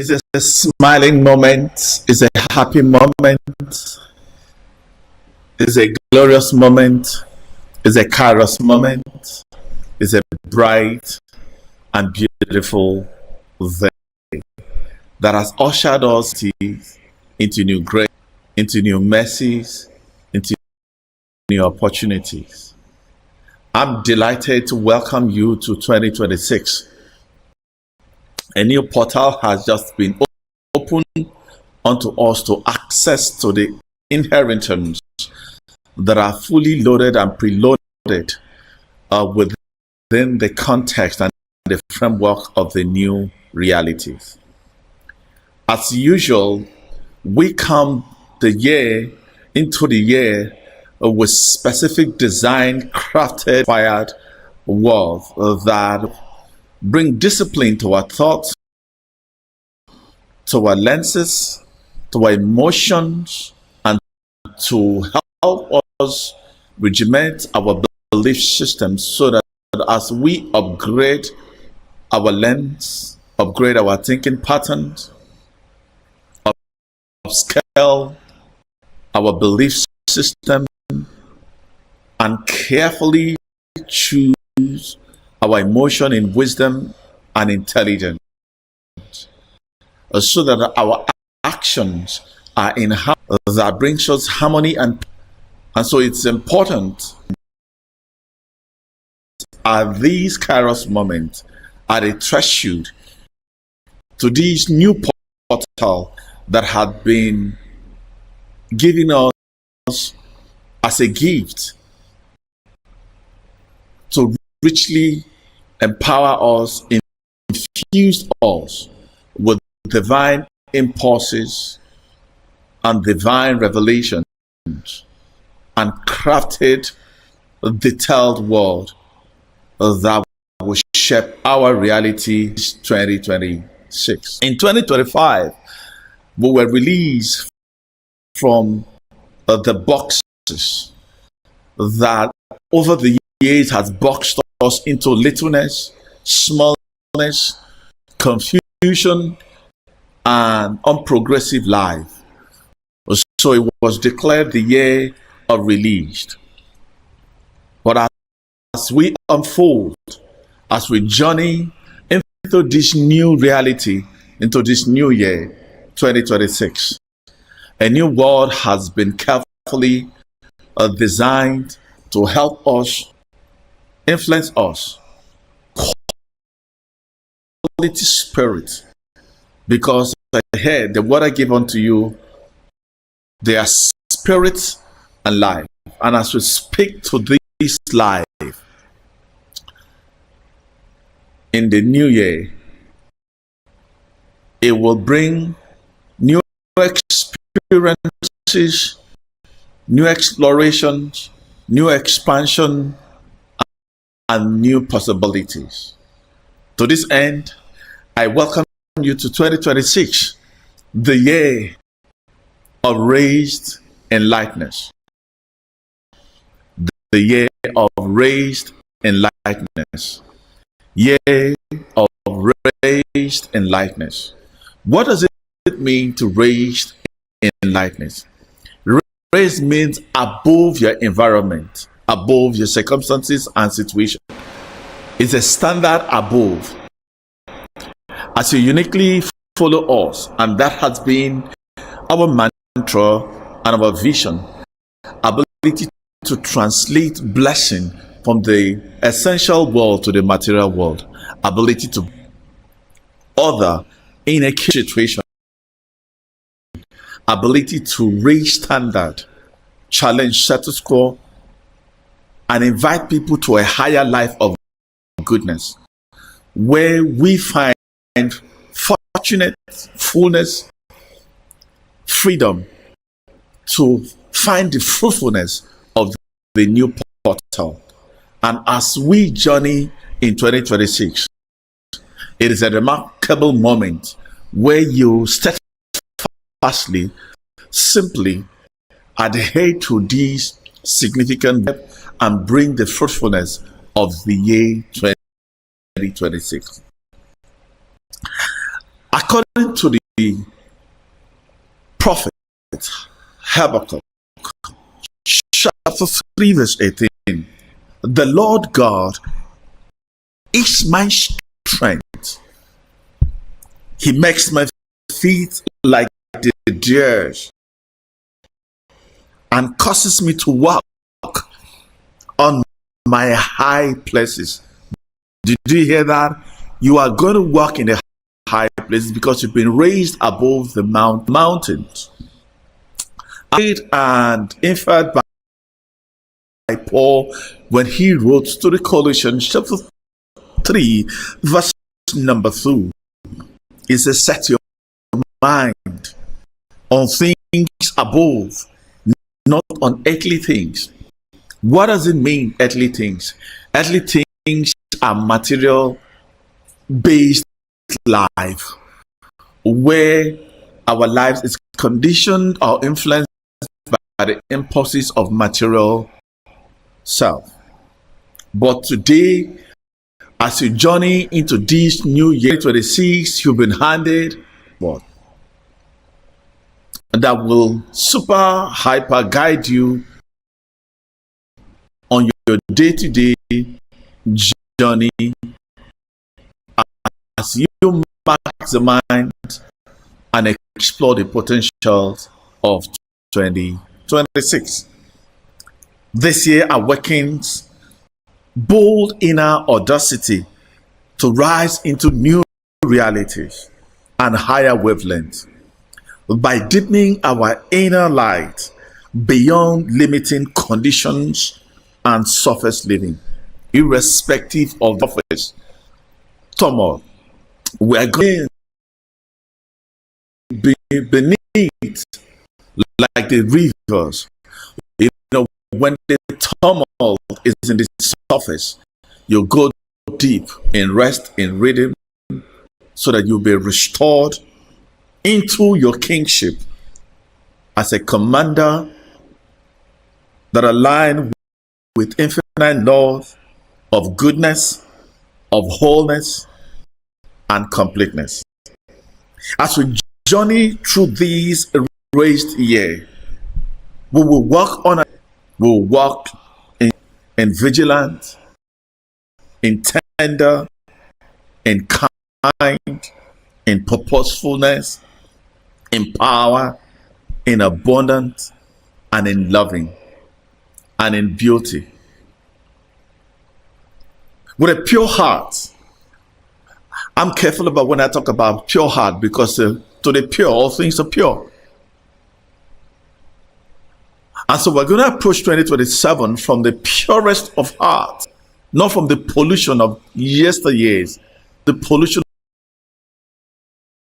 It's a smiling moment, it's a happy moment, it's a glorious moment, it's a kairos moment, it's a bright and beautiful day that has ushered us into new grace, into new mercies, into new opportunities. I'm delighted to welcome you to 2026. A new portal has just been opened unto us to access to the inheritance that are fully loaded and preloaded within the context and the framework of the new realities. As usual, we come into the year with specific design crafted, fired words that bring discipline to our thoughts, to our lenses, to our emotions, and to help us regiment our belief systems so that as we upgrade our lens, upgrade our thinking patterns, upscale our belief system, and carefully choose our emotion in wisdom and intelligence, so that our actions are in harmony, that brings us harmony, and so it's important at these kairos moments, at a threshold to this new portal that had been given us as a gift to richly empower us, infuse us with divine impulses and divine revelations, and crafted a detailed world that will shape our reality 2026. In 2025, we were released from the boxes that over the years has boxed us into littleness, smallness, confusion, and unprogressive life. So it was declared the year of release. But as we unfold, as we journey into this new reality, into this new year, 2026, a new world has been carefully designed to help us, influence us, quality spirit, because ahead the word I give unto you, they are spirit and life. And as we speak to this life in the new year, it will bring new experiences, new explorations, new expansion, and new possibilities. To this end, I welcome you to 2026, the year of raised enlightenment. The year of raised enlightenment. Year of raised enlightenment. What does it mean to raised enlightenment? Raised means above your environment, above your circumstances and situation. It's a standard above. As you uniquely follow us, and that has been our mantra and our vision, ability to translate blessing from the essential world to the material world, ability to other in a situation, ability to raise standard, challenge status quo, and invite people to a higher life of goodness, where we find fortunate fullness, freedom to find the fruitfulness of the new portal. And as we journey in 2026, it is a remarkable moment where you steadfastly, simply adhere to these significant and bring the fruitfulness of the year 2026. According to the prophet Habakkuk, chapter 3, verse 18, the Lord God is my strength. He makes my feet like the deer's and causes me to walk on my high places. Did you hear that? You are going to walk in the high places because you've been raised above the mountains. And inferred by Paul when he wrote to the Colossians chapter 3, verse number 2. It says, set your mind on things above, not on earthly things. What does it mean, earthly things? Earthly things are material based life, where our lives is conditioned or influenced by the impulses of material self. But today, as you journey into this new year 2026, you've been handed what? That will super hyper guide you on your day-to-day journey as you maximize and explore the potentials of 2026. This year awakens bold inner audacity to rise into new realities and higher wavelengths by deepening our inner light beyond limiting conditions and surface living, irrespective of the surface turmoil. We are going beneath like the rivers. You know, when the turmoil is in the surface, you go deep in rest, in rhythm, so that you'll be restored into your kingship as a commander that align with infinite laws of goodness, of wholeness, and completeness. As we journey through these raised year, we will walk in vigilant, in tender, in kind, in purposefulness, in power, in abundance, and in loving, and in beauty. With a pure heart. I'm careful about when I talk about pure heart, because to the pure, all things are pure. And so we're going to approach 2027 from the purest of heart, not from the pollution of yesteryears, the pollution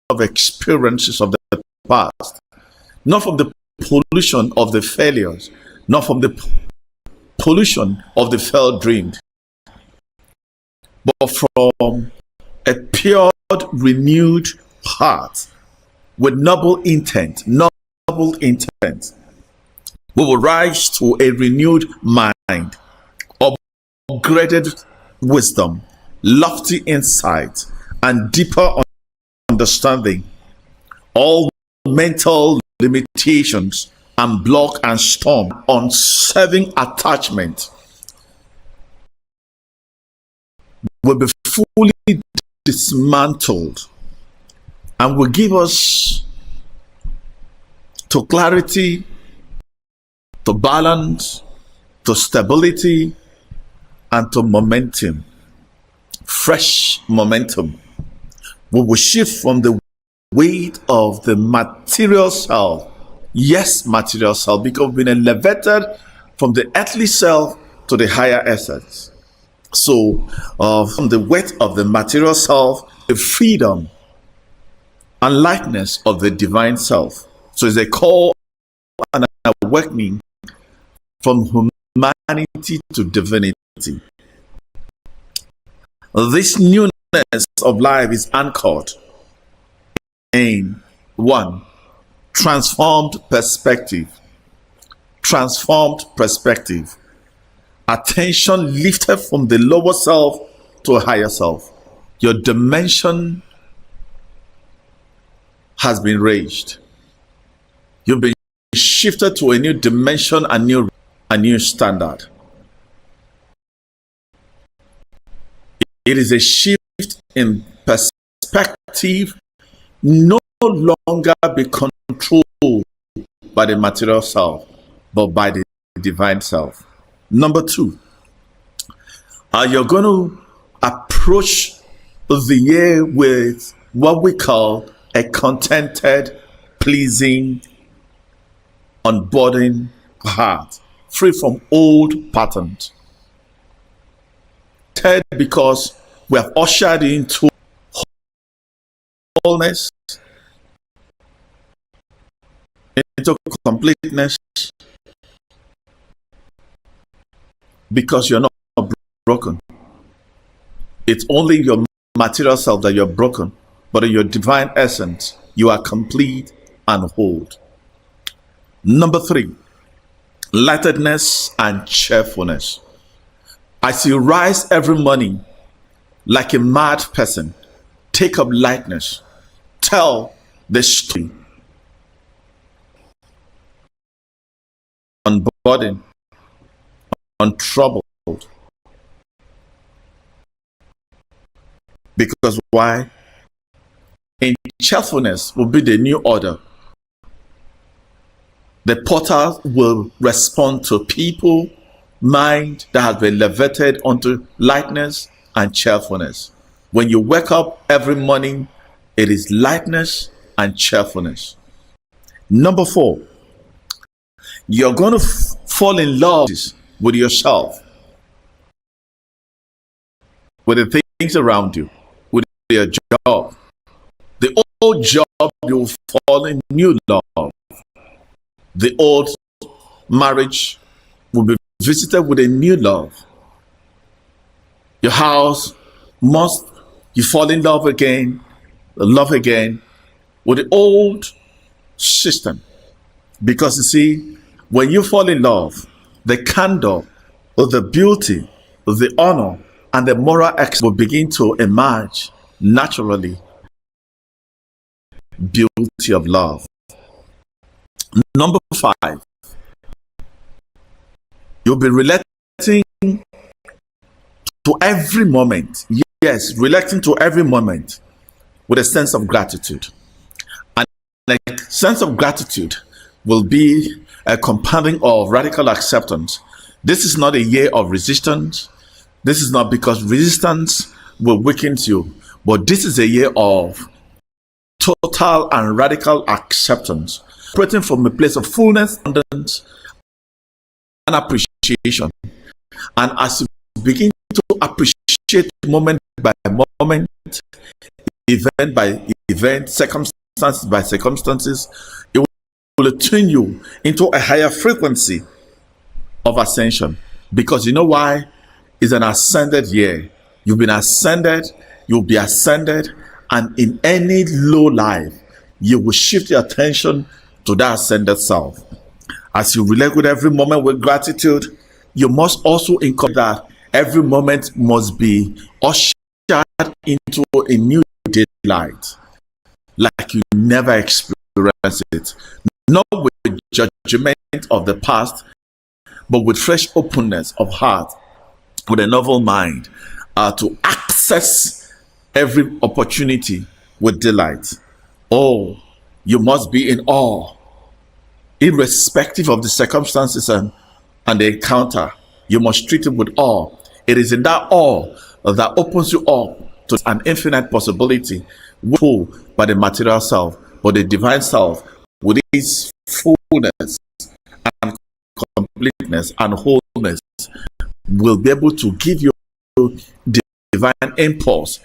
of experiences of the past, not from the pollution of the failures, not from the pollution of the failed dreams, but from a pure, renewed heart with noble intent. We will rise to a renewed mind, upgraded wisdom, lofty insight, and deeper understanding. All mental limitations and block and storm on serving attachment will be fully dismantled, and will give us to clarity, to balance, to stability, and to momentum, fresh momentum. We will shift from the weight of the material self, yes, material self, because we've been elevated from the earthly self to the higher essence. So, from the weight of the material self, the freedom and likeness of the divine self. So it's a call and an awakening from humanity to divinity. This newness of life is anchored in one, transformed perspective. Transformed perspective. Attention lifted from the lower self to a higher self. Your dimension has been raised. You've been shifted to a new dimension, a new standard. It is a shift in perspective, no longer be controlled by the material self, but by the divine self. Number two, you're going to approach the year with what we call a contented, pleasing, unburdened heart, free from old patterns. Because we have ushered into wholeness, into completeness, because you're not broken. It's only your material self that you're broken, but in your divine essence, you are complete and whole. Number three, lightedness and cheerfulness. As you rise every morning like a mad person, take up lightness, tell the story, unburdened, untroubled. Because why? In cheerfulness will be the new order. The portal will respond to people, mind that has been elevated onto lightness and cheerfulness. When you wake up every morning, it is lightness and cheerfulness. Number four, you're going to fall in love with yourself, with the things around you, with your job. The old job, you will fall in new love. The old marriage will be visited with a new love. Your house you fall in love again with the old system. Because you see, when you fall in love, the candor of the beauty, of the honor, and the moral excellence will begin to emerge naturally. Beauty of love. Number five, you'll be relating to every moment. Yes, relating to every moment with a sense of gratitude. And a sense of gratitude will be a compounding of radical acceptance. This is not a year of resistance. This is not because resistance will weaken you, but this is a year of total and radical acceptance, operating from a place of fullness, abundance, and appreciation. And as you begin to appreciate moment by moment, event by event, circumstances by circumstances, it will turn you into a higher frequency of ascension. Because you know why? It's an ascended year. You've been ascended, you'll be ascended, and in any low life, you will shift your attention to that ascended self. As you relate with every moment with gratitude, you must also encourage that every moment must be ushered into a new daylight, like you never experienced it. Not with judgment of the past, but with fresh openness of heart, with a novel mind, to access every opportunity with delight. Oh, you must be in awe, irrespective of the circumstances and the encounter. You must treat it with awe. It is in that awe that opens you up to an infinite possibility, pulled by the material self, but the divine self, with its fullness and completeness and wholeness, will be able to give you the divine impulse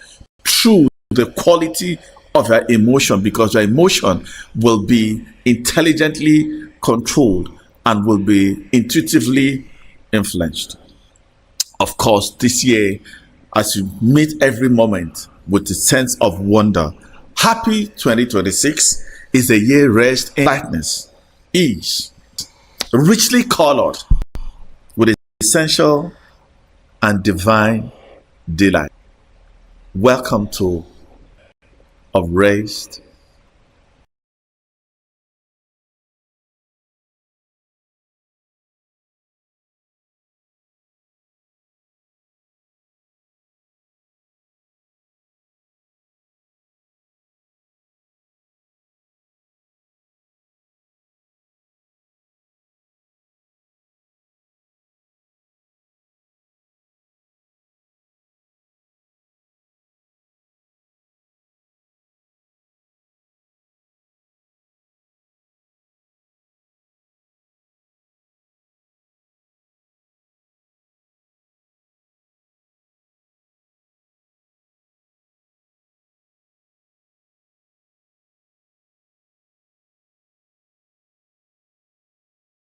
through the quality of your emotion, because your emotion will be intelligently controlled and will be intuitively influenced. Of course, this year, as you meet every moment with a sense of wonder, happy 2026 is a year rest in lightness, ease, richly colored with essential and divine delight. Welcome to Of Raised